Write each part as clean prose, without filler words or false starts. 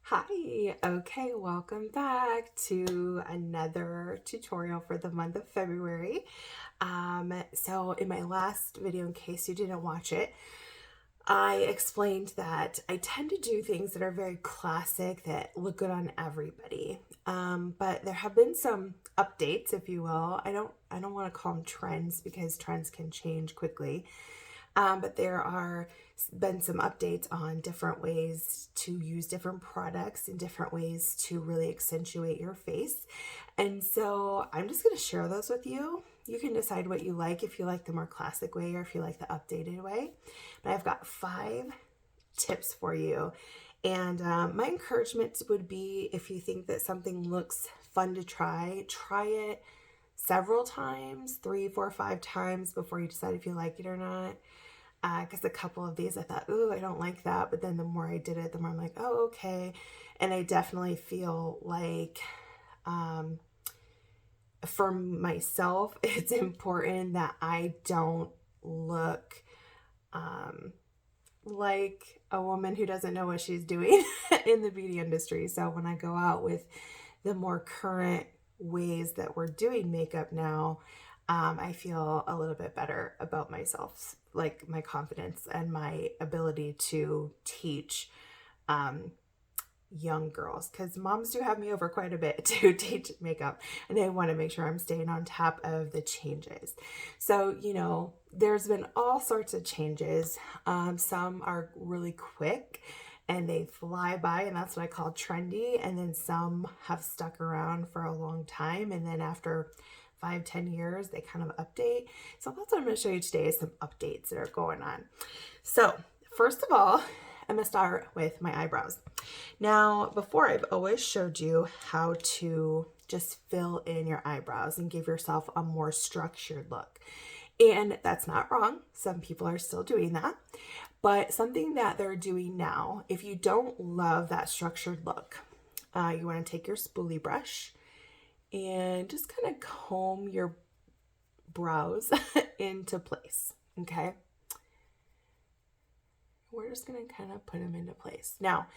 Hi, okay, welcome back to another tutorial for the month of February. So in my last video, in case you didn't watch it, I explained that I tend to do things that are very classic that look good on everybody. But there have been some updates, if you will. I don't want to call them trends because trends can change quickly. But there are been some updates on different ways to use different products and different ways to really accentuate your face. And so I'm just going to share those with you. You can decide what you like, if you like the more classic way or if you like the updated way. But I've got 5 tips for you. And my encouragement would be, if you think that something looks fun to try it several times, 3, 4, 5 times before you decide if you like it or not. Because a couple of these I thought, ooh, I don't like that. But then the more I did it, the more I'm like, oh, okay. And I definitely feel like for myself, it's important that I don't look like a woman who doesn't know what she's doing in the beauty industry. So when I go out with the more current ways that we're doing makeup now, I feel a little bit better about myself, like my confidence and my ability to teach young girls, because moms do have me over quite a bit to teach makeup, and I want to make sure I'm staying on top of the changes. So, there's been all sorts of changes. Some are really quick and they fly by, and that's what I call trendy. And then some have stuck around for a long time, and then after 5, 10 years, they kind of update. So that's what I'm going to show you today, is some updates that are going on. So first of all, I'm going to start with my eyebrows. Now, before, I've always showed you how to just fill in your eyebrows and give yourself a more structured look. And that's not wrong. Some people are still doing that. But something that they're doing now, if you don't love that structured look, you want to take your spoolie brush and just kind of comb your brows into place, okay? We're just going to kind of put them into place. Now,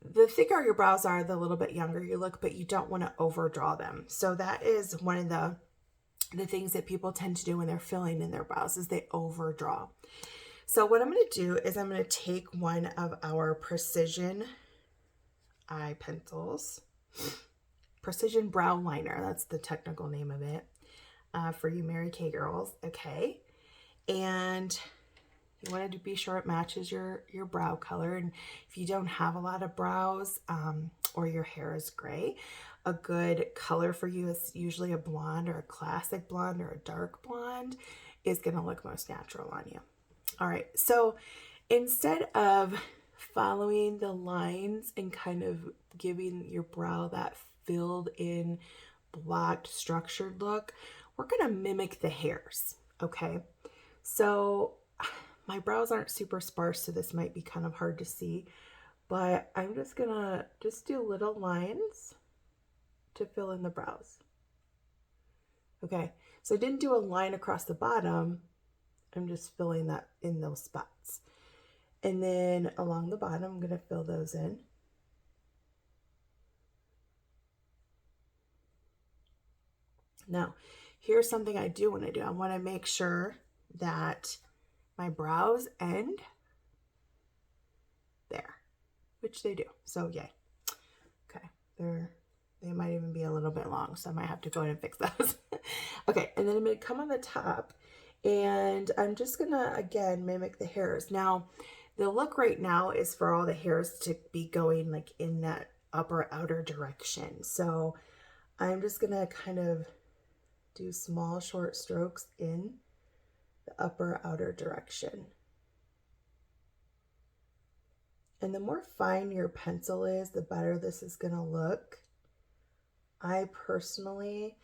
the thicker your brows are, the little bit younger you look, but you don't want to overdraw them. So that is one of the things that people tend to do when they're filling in their brows, is they overdraw. So what I'm going to do is I'm going to take one of our precision eye pencils, precision brow liner, that's the technical name of it, for you Mary Kay girls, okay? And you want to be sure it matches your brow color. And if you don't have a lot of brows, or your hair is gray, a good color for you is usually a blonde, or a classic blonde, or a dark blonde is going to look most natural on you. All right, so instead of following the lines and kind of giving your brow that filled in, blocked, structured look, we're going to mimic the hairs, okay? So my brows aren't super sparse, so this might be kind of hard to see, but I'm just gonna do little lines to fill in the brows. Okay, so I didn't do a line across the bottom. I'm just filling that in those spots. And then along the bottom, I'm gonna fill those in. Now, here's something I do want to do. I want to make sure that my brows end there, which they do. So yay. Okay, they might even be a little bit long, so I might have to go in and fix those. Okay, and then I'm going to come on the top, and I'm just going to, again, mimic the hairs. Now, the look right now is for all the hairs to be going like in that upper outer direction. So I'm just going to kind of do small short strokes in the upper outer direction. And the more fine your pencil is, the better this is going to look. I personally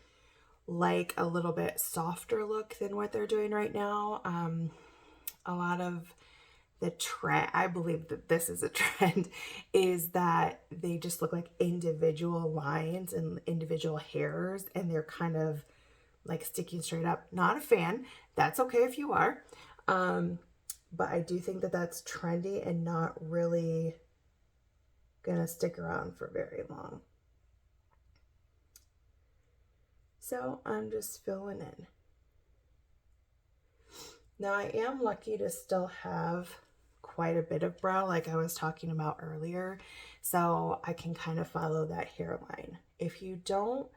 like a little bit softer look than what they're doing right now. A lot of the trend, I believe that this is a trend, is that they just look like individual lines and individual hairs, and they're kind of like sticking straight up. Not a fan. That's okay if you are. But I do think that that's trendy and not really gonna stick around for very long. So I'm just filling in. Now I am lucky to still have quite a bit of brow like I was talking about earlier. So I can kind of follow that hairline. If you don't,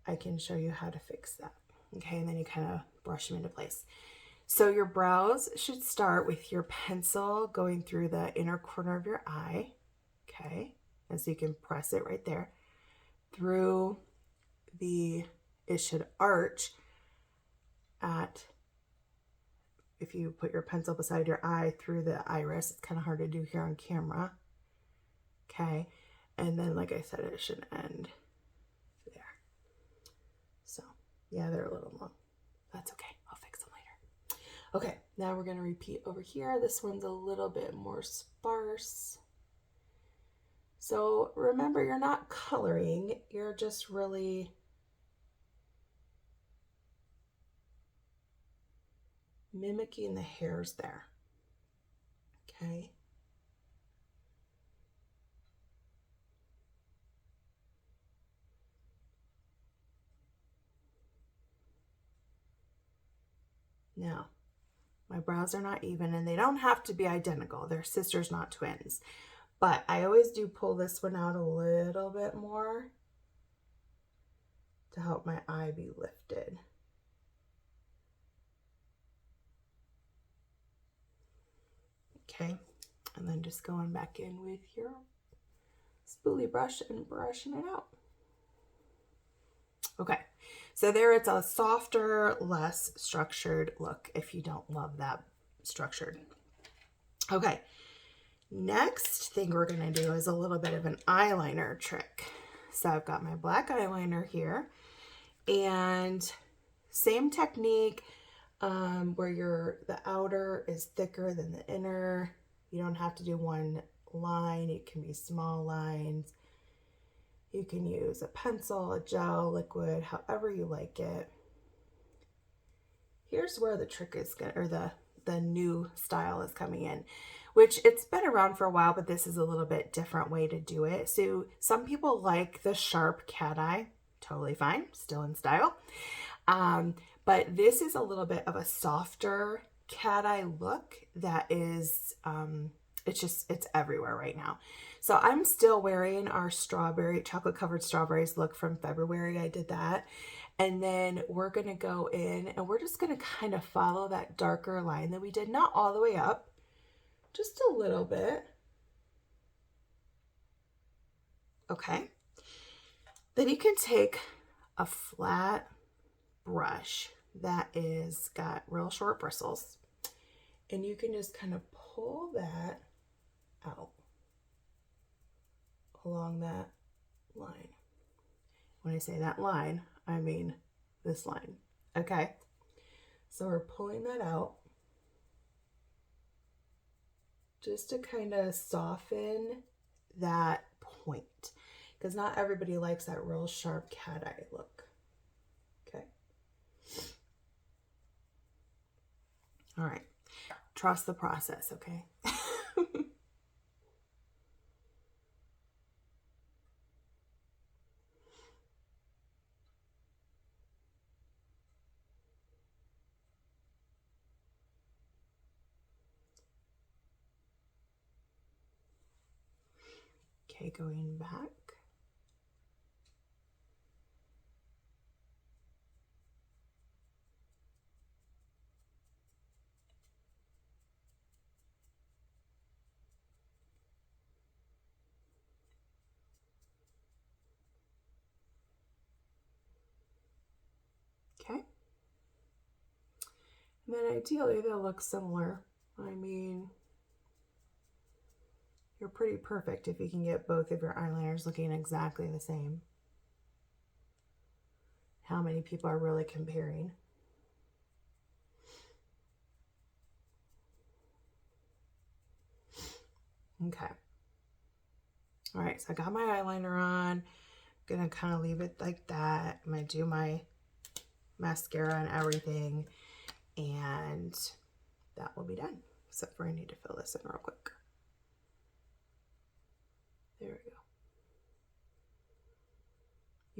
I can show you how to fix that. Okay, and then you kind of brush them into place. So your brows should start with your pencil going through the inner corner of your eye. Okay, and so you can press it right there through it should arch at, if you put your pencil beside your eye through the iris, it's kind of hard to do here on camera. Okay, and then like I said, it should end there. So yeah, they're a little long. That's okay, I'll fix them later. Okay, now we're gonna repeat over here. This one's a little bit more sparse. So remember, you're not coloring, you're just really mimicking the hairs there. Okay. Now, my brows are not even, and they don't have to be identical. They're sisters, not twins. But I always do pull this one out a little bit more to help my eye be lifted. Okay, and then just going back in with your spoolie brush and brushing it out. Okay, so there it's a softer, less structured look if you don't love that structured. Okay, next thing we're gonna do is a little bit of an eyeliner trick. So I've got my black eyeliner here, and same technique where the outer is thicker than the inner. You don't have to do one line, it can be small lines. You can use a pencil, a gel, liquid, however you like it. Here's where the trick is or the new style is coming in, which it's been around for a while, but this is a little bit different way to do it. So some people like the sharp cat eye, totally fine, still in style. But this is a little bit of a softer cat eye look that is, it's everywhere right now. So I'm still wearing our chocolate covered strawberries look from February. I did that. And then we're going to go in and we're just going to kind of follow that darker line that we did, not all the way up, just a little bit. Okay. Then you can take a flat brush that is got real short bristles, and you can just kind of pull that out along that line. When I say that line, I mean this line. Okay, so we're pulling that out just to kind of soften that point, because not everybody likes that real sharp cat eye look. Okay. All right. Trust the process, okay? Okay, going back. Okay. And then ideally they'll look similar. I mean, you're pretty perfect if you can get both of your eyeliners looking exactly the same. How many people are really comparing? Okay. All right, so I got my eyeliner on. I'm gonna kind of leave it like that. I'm gonna do my mascara and everything, and that will be done. Except for I need to fill this in real quick.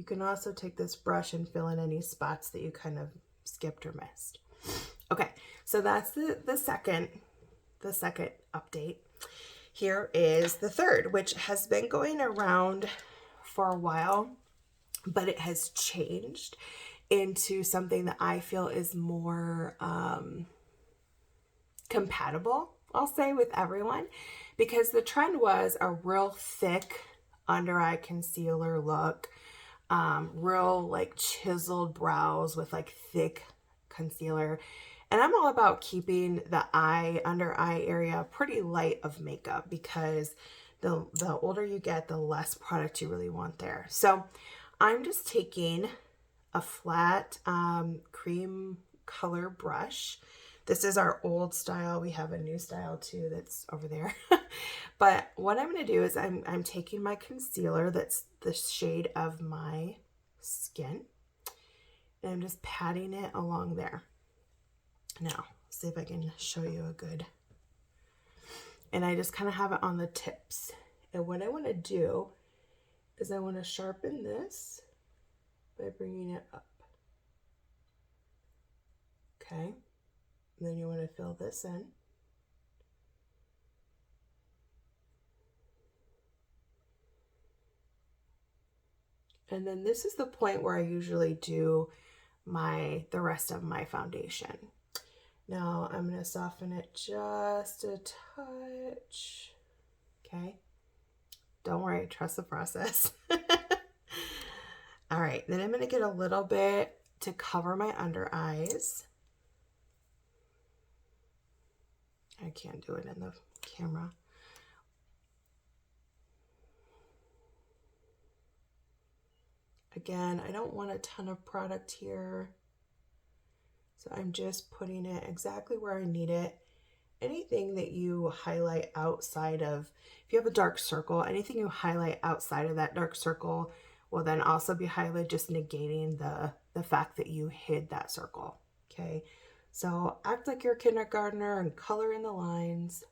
You can also take this brush and fill in any spots that you kind of skipped or missed. Okay, so that's the second update. Here is the third, which has been going around for a while, but it has changed into something that I feel is more compatible, I'll say, with everyone, because the trend was a real thick under eye concealer look, real like chiseled brows with like thick concealer. And I'm all about keeping the under eye area pretty light of makeup, because the older you get, the less product you really want there. So I'm just taking a flat cream color brush. This is our old style. We have a new style too that's over there. But what I'm going to do is I'm taking my concealer that's the shade of my skin, and I'm just patting it along there. Now, see if I can show you a good. And I just kind of have it on the tips. And what I want to do is I want to sharpen this by bringing it up. Okay. And then you want to fill this in. And then this is the point where I usually do the rest of my foundation. Now I'm going to soften it just a touch. Okay. Don't worry, trust the process. All right, then I'm going to get a little bit to cover my under eyes. I can't do it in the camera. Again, I don't want a ton of product here, so I'm just putting it exactly where I need it. Anything that you highlight outside of, if you have a dark circle, anything you highlight outside of that dark circle will then also be highlighted, just negating the fact that you hid that circle. Okay, so act like you're a kindergartner and color in the lines.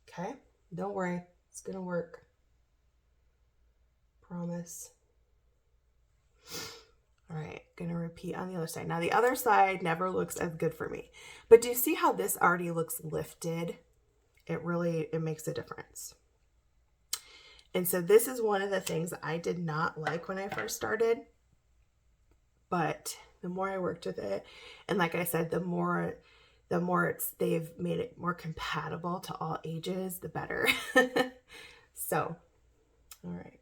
Okay, don't worry, it's gonna work. Promise. All right, gonna repeat on the other side. Now the other side never looks as good for me, but do you see how this already looks lifted? It makes a difference. And so this is one of the things I did not like when I first started, but the more I worked with it, and like I said, the more they've made it more compatible to all ages, the better. So, all right.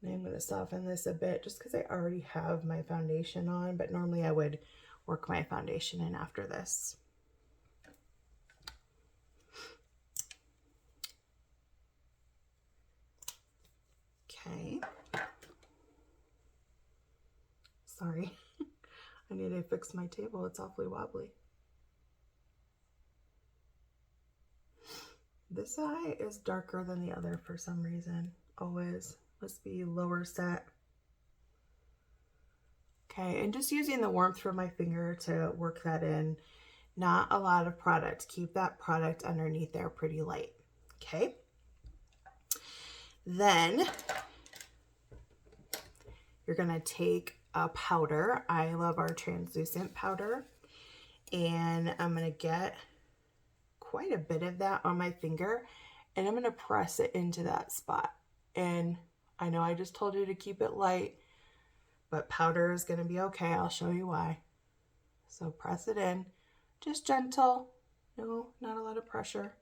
And I'm going to soften this a bit just because I already have my foundation on, but normally I would work my foundation in after this. Okay. Sorry. I need to fix my table. It's awfully wobbly. This eye is darker than the other for some reason. Always. Must be lower set. Okay, and just using the warmth from my finger to work that in. Not a lot of product. Keep that product underneath there pretty light. Okay. Then you're going to take a powder. I love our translucent powder. And I'm going to get quite a bit of that on my finger. And I'm going to press it into that spot. And I know I just told you to keep it light, but powder is going to be okay. I'll show you why. So press it in. Just gentle. No, not a lot of pressure.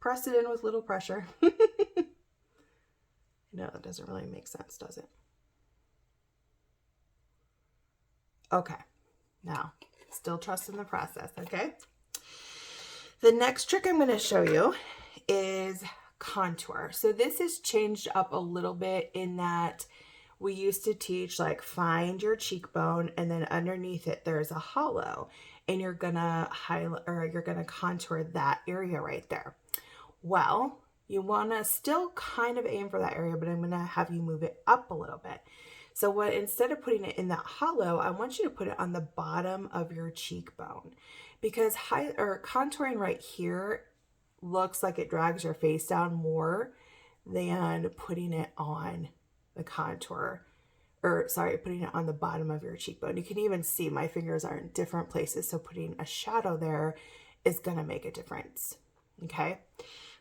Press it in with little pressure. No, that doesn't really make sense, does it? Okay. Now, still trust in the process, okay? The next trick I'm going to show you is contour. So this has changed up a little bit in that we used to teach like find your cheekbone and then underneath it there's a hollow and you're gonna highlight or you're gonna contour that area right there. Well, You want to still kind of aim for that area, but I'm going to have you move it up a little bit. So what, instead of putting it in that hollow, I want you to put it on the bottom of your cheekbone, because contouring right here looks like it drags your face down more than putting it on the contour, or sorry, putting it on the bottom of your cheekbone. You can even see my fingers are in different places, so putting a shadow there is going to make a difference. Okay,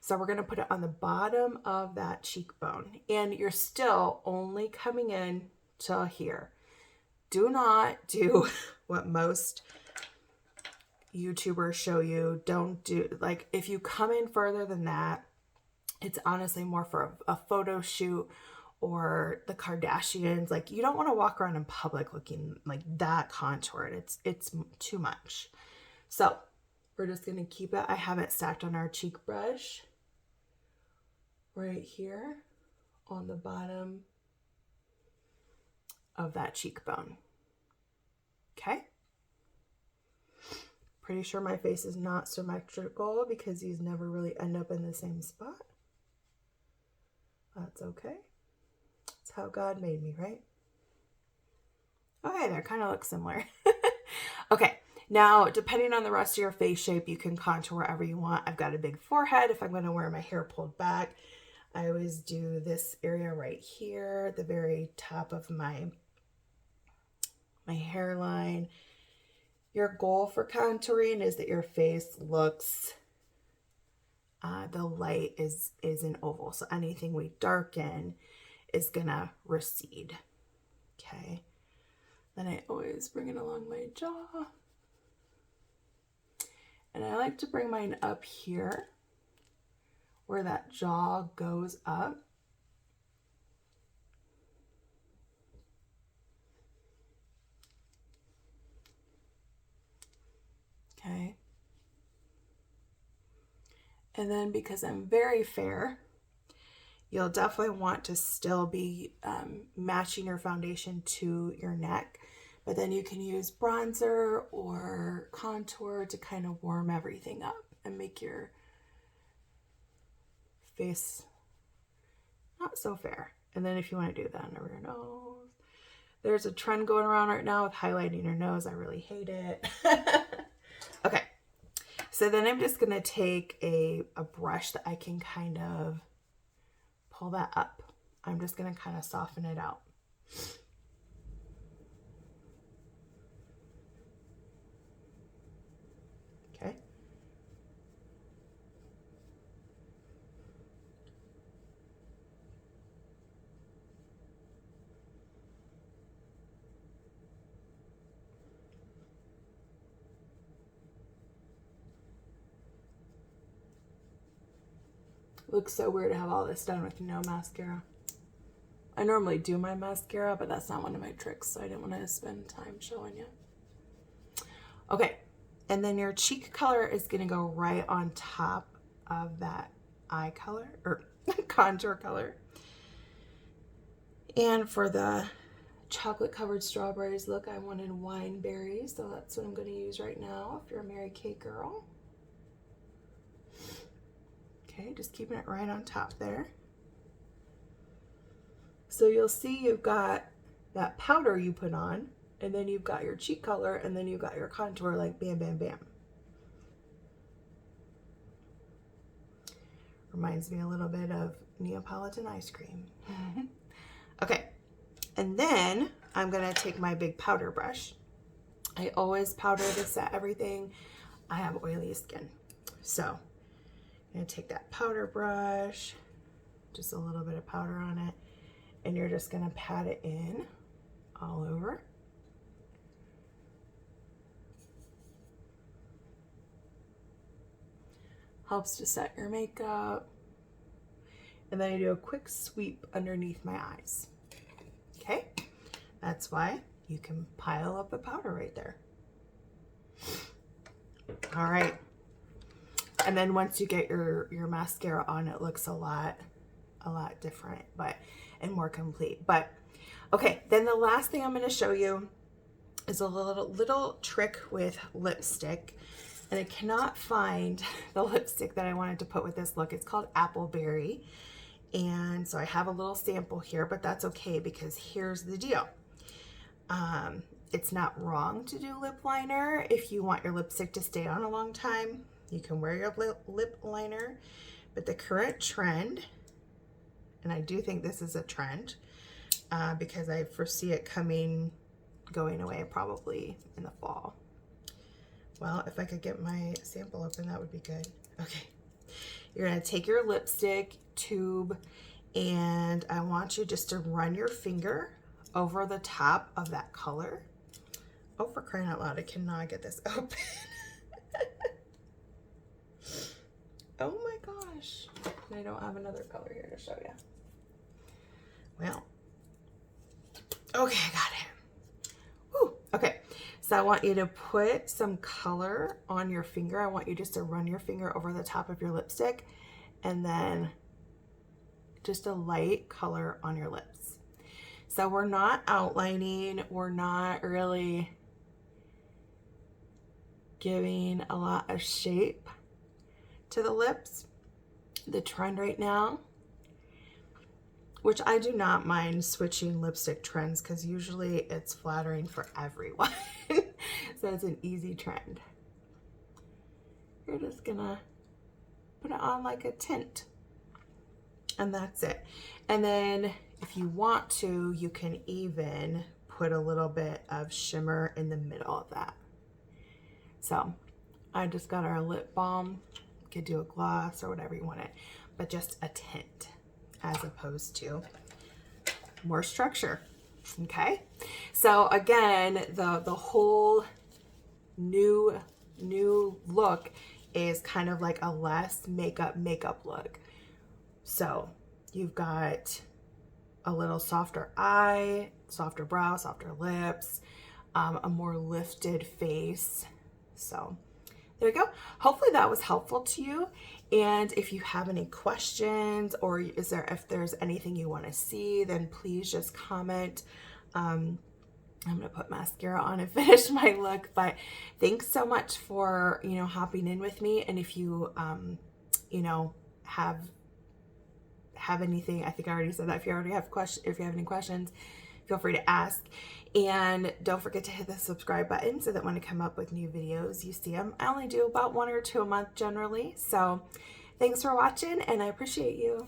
so we're going to put it on the bottom of that cheekbone, and you're still only coming in till here. Do not do what most YouTubers show you. Don't do, like, if you come in further than that, it's honestly more for a photo shoot or the Kardashians. Like, you don't want to walk around in public looking like that contoured. It's too much. So we're just going to keep it. I have it stacked on our cheek brush right here on the bottom of that cheekbone. Okay. Pretty sure my face is not symmetrical because these never really end up in the same spot. That's okay. That's how God made me, right? Okay, they kind of look similar. Okay, now depending on the rest of your face shape, you can contour wherever you want. I've got a big forehead. If I'm going to wear my hair pulled back, I always do this area right here, the very top of my hairline. Your goal for contouring is that your face looks, the light is an oval. So anything we darken is gonna recede. Okay. Then I always bring it along my jaw. And I like to bring mine up here where that jaw goes up. Okay. And then because I'm very fair, you'll definitely want to still be matching your foundation to your neck, but then you can use bronzer or contour to kind of warm everything up and make your face not so fair. And then if you want to do that under your nose, there's a trend going around right now with highlighting your nose. I really hate it. Okay, so then I'm just going to take a brush that I can kind of pull that up. I'm just going to kind of soften it out. Okay. Looks so weird to have all this done with no mascara. I normally do my mascara, but that's not one of my tricks, so I didn't want to spend time showing you. Okay, and then your cheek color is going to go right on top of that eye color, or contour color. And for the chocolate covered strawberries look, I wanted wine berries, so that's what I'm going to use right now if you're a Mary Kay girl. Okay, just keeping it right on top there. So you'll see you've got that powder you put on, and then you've got your cheek color, and then you've got your contour, like bam, bam, bam. Reminds me a little bit of Neapolitan ice cream. Okay, and then I'm gonna take my big powder brush. I always powder to set everything. I have oily skin. So I'm gonna take that powder brush, just a little bit of powder on it, and you're just gonna pat it in all over. Helps to set your makeup. And then I do a quick sweep underneath my eyes. Okay, that's why you can pile up the powder right there. All right. And then once you get your mascara on, it looks a lot different, and more complete. But okay, then the last thing I'm going to show you is a little trick with lipstick. And I cannot find the lipstick that I wanted to put with this look. It's called Appleberry. And so I have a little sample here, but that's okay because here's the deal. It's not wrong to do lip liner. If you want your lipstick to stay on a long time, you can wear your lip liner. But the current trend, and I do think this is a trend because I foresee it going away probably in the fall. Well, if I could get my sample open, that would be good. Okay. You're going to take your lipstick tube and I want you just to run your finger over the top of that color. Oh, for crying out loud, I cannot get this open. Oh my gosh. I don't have another color here to show you. Well, okay, I got it. Whew. Okay, so I want you to put some color on your finger. I want you just to run your finger over the top of your lipstick and then just a light color on your lips. So we're not outlining, we're not really giving a lot of shape to the lips. The trend right now, which I do not mind switching lipstick trends because usually it's flattering for everyone. So it's an easy trend. You're just gonna put it on like a tint and that's it. And then if you want to, you can even put a little bit of shimmer in the middle of that. So I just got our lip balm. You could do a gloss or whatever you want it, but just a tint as opposed to more structure. Okay, so again, the whole new look is kind of like a less makeup look. So you've got a little softer eye, softer brow, softer lips, a more lifted face. So there you go. Hopefully that was helpful to you. And if you have any questions or if there's anything you want to see, then please just comment. I'm going to put mascara on and finish my look, but thanks so much for, hopping in with me. And if you, have anything, I think I already said that. If you have any questions, feel free to ask. And don't forget to hit the subscribe button so that when I come up with new videos, you see them. I only do about 1 or 2 a month generally. So thanks for watching and I appreciate you.